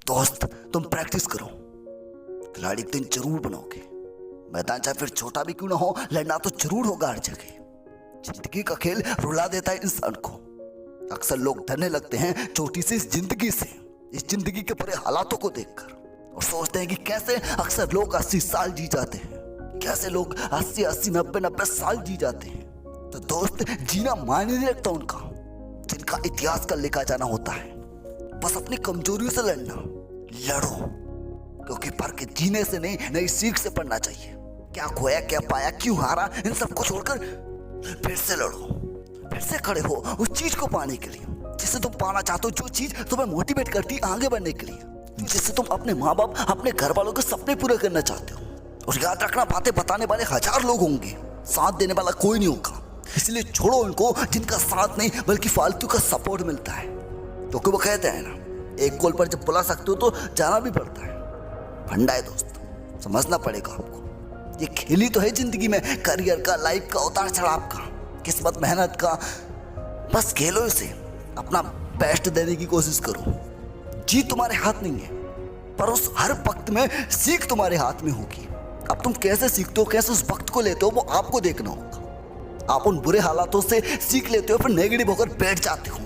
दोस्त तुम प्रैक्टिस करो, खिलाड़ी एक दिन जरूर बनोगे। मैदान चाहे फिर छोटा भी क्यों ना हो, लड़ना तो जरूर होगा हर जगह। जिंदगी का खेल रुला देता है इंसान को। अक्सर लोग डरने लगते हैं छोटी सी इस जिंदगी से, इस जिंदगी के बुरे हालातों को देखकर, और सोचते हैं कि कैसे अक्सर लोग 80 साल जी जाते हैं, कैसे लोग 80 90 साल जी जाते हैं। तो दोस्त जीना मायने नहीं रखता उनका, जिनका इतिहास का लिखा जाना होता है। बस अपनी कमजोरियों से लड़ना, लड़ो, क्योंकि पढ़ के जीने से नहीं, नई सीख से पढ़ना चाहिए। क्या खोया, क्या पाया, क्यों हारा, इन सबको छोड़कर फिर से लड़ो, फिर से खड़े हो उस चीज को पाने के लिए जिसे तुम पाना चाहते हो, जो चीज तुम्हें मोटिवेट करती है आगे बढ़ने के लिए, जिससे तुम अपने माँ बाप, अपने घर वालों के सपने पूरे करना चाहते हो। और याद रखना, बातें बताने वाले 1000 लोग होंगे, साथ देने वाला कोई नहीं होगा। इसलिए छोड़ो उनको जिनका साथ नहीं बल्कि फालतू का सपोर्ट मिलता है। क्योंकि वो कहते हैं ना, एक कॉल पर जब बुला सकते हो तो जाना भी पड़ता है। फंडा है दोस्त, समझना पड़ेगा आपको। ये खेल ही तो है जिंदगी में, करियर का, लाइफ का, उतार चढ़ाव का, किस्मत, मेहनत का। बस खेलो इसे, अपना बेस्ट देने की कोशिश करो। जीत तुम्हारे हाथ नहीं है, पर उस हर वक्त में सीख तुम्हारे हाथ में होगी। अब तुम कैसे सीखते हो, कैसे उस वक्त को लेते हो, वो आपको देखना होगा। आप उन बुरे हालातों से सीख लेते हो, फिर नेगेटिव होकर बैठ जाते हो।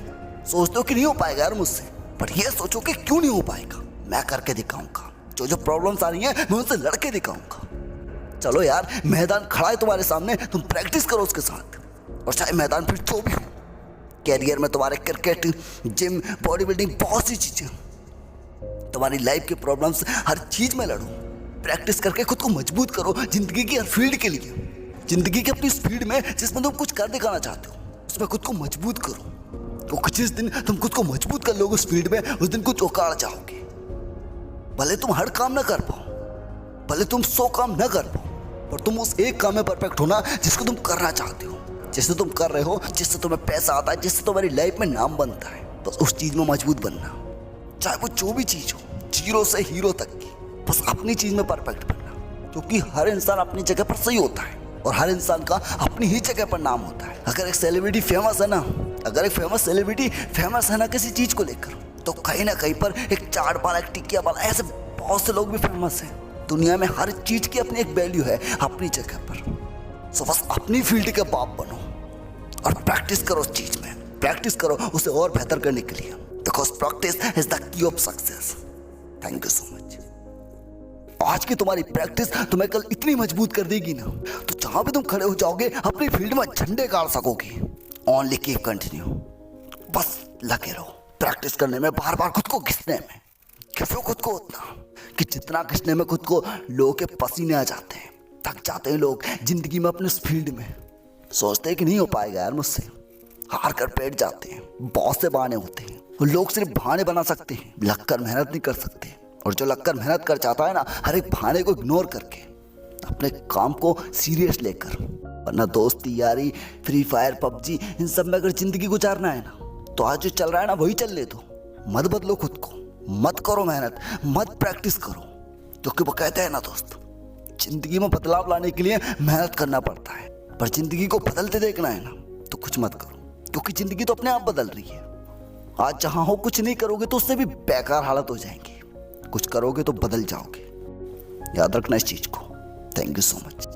सोचते हो कि नहीं हो पाएगा यार मुझसे, पर ये सोचो कि क्यों नहीं हो पाएगा, मैं करके दिखाऊंगा। जो प्रॉब्लम्स आ रही हैं मैं उनसे लड़के दिखाऊंगा। चलो यार, मैदान खड़ा है तुम्हारे सामने, तुम प्रैक्टिस करो उसके साथ। और चाहे मैदान फिर जो भी हो, कैरियर में तुम्हारे क्रिकेट, जिम, बॉडी बिल्डिंग, बहुत सी चीजें, तुम्हारी लाइफ की प्रॉब्लम्स, हर चीज में लड़ो। प्रैक्टिस करके खुद को मजबूत करो जिंदगी की हर फील्ड के लिए। जिंदगी की अपनी स्पीड में जिसमें तुम कुछ कर दिखाना चाहते हो, उसमें खुद को मजबूत करो। तो जिस दिन तुम खुद को मजबूत कर लोगे उस फील्ड में, उस दिन कुछ औकाड़ जाओगे। भले तुम हर काम ना कर पाओ, भले तुम 100 काम ना कर पाओ, पर तुम उस एक काम में परफेक्ट होना जिसको तुम करना चाहते हो, जिससे तुम कर रहे हो, जिससे तुम्हें पैसा आता है, जिससे तुम्हारी लाइफ में नाम बनता है। बस उस चीज में मजबूत बनना, चाहे वो जो भी चीज हो, जीरो से हीरो तक की। बस अपनी चीज में परफेक्ट बनना, क्योंकि हर इंसान अपनी जगह पर सही होता है और हर इंसान का अपनी ही जगह पर नाम होता है। अगर एक सेलिब्रिटी फेमस है ना, अगर एक फेमस सेलिब्रिटी फेमस है ना किसी चीज को लेकर, तो कहीं ना कहीं पर एक चाट वाला, एक टिकिया वाला, ऐसे बहुत से लोग भी फेमस हैं। दुनिया में हर चीज की अपनी एक वैल्यू है अपनी जगह पर। सो बस अपनी फील्ड के बाप बनो और प्रैक्टिस करो उस चीज में, प्रैक्टिस करो उसे और बेहतर करने के लिए, because practice is the key of success. Thank you so much. आज की तुम्हारी प्रैक्टिस तुम्हें कल इतनी मजबूत कर देगी ना, तो जहां भी तुम खड़े हो जाओगे अपनी फील्ड में झंडे गाड़ सकोगे। ओनली कीप कंटिन्यू, बस लगे रहो प्रैक्टिस करने में, बार बार खुद को घिसने में। घिसो खुद को उतना कि जितना घिसने में खुद को लोगों के पसीने आ जाते हैं, थक जाते हैं लोग जिंदगी में अपने इस फील्ड में। सोचते हैं कि नहीं हो पाएगा यार मुझसे, हार कर बैठ जाते हैं। बहुत से बहाने होते हैं, वो लोग सिर्फ बहाने बना सकते हैं, लगकर मेहनत नहीं कर सकते। और जो लगकर मेहनत कर चाहता है ना, हर एक बहाने को इग्नोर करके अपने काम को सीरियस लेकर, वरना दोस्ती, यारी, फ्री फायर, पबजी, इन सब में अगर जिंदगी गुजारना है ना, तो आज जो चल रहा है ना वही चलने दो। मत बदलो खुद को, मत करो मेहनत, मत प्रैक्टिस करो। क्योंकि वो कहते हैं ना दोस्त, जिंदगी में बदलाव लाने के लिए मेहनत करना पड़ता है, पर जिंदगी को बदलते देखना है ना, तो कुछ मत करो, क्योंकि जिंदगी तो अपने आप बदल रही है। आज जहां हो कुछ नहीं करोगे तो उससे भी बेकार हालत हो जाएंगी, कुछ करोगे तो बदल जाओगे। याद रखना इस चीज को। Thank you so much.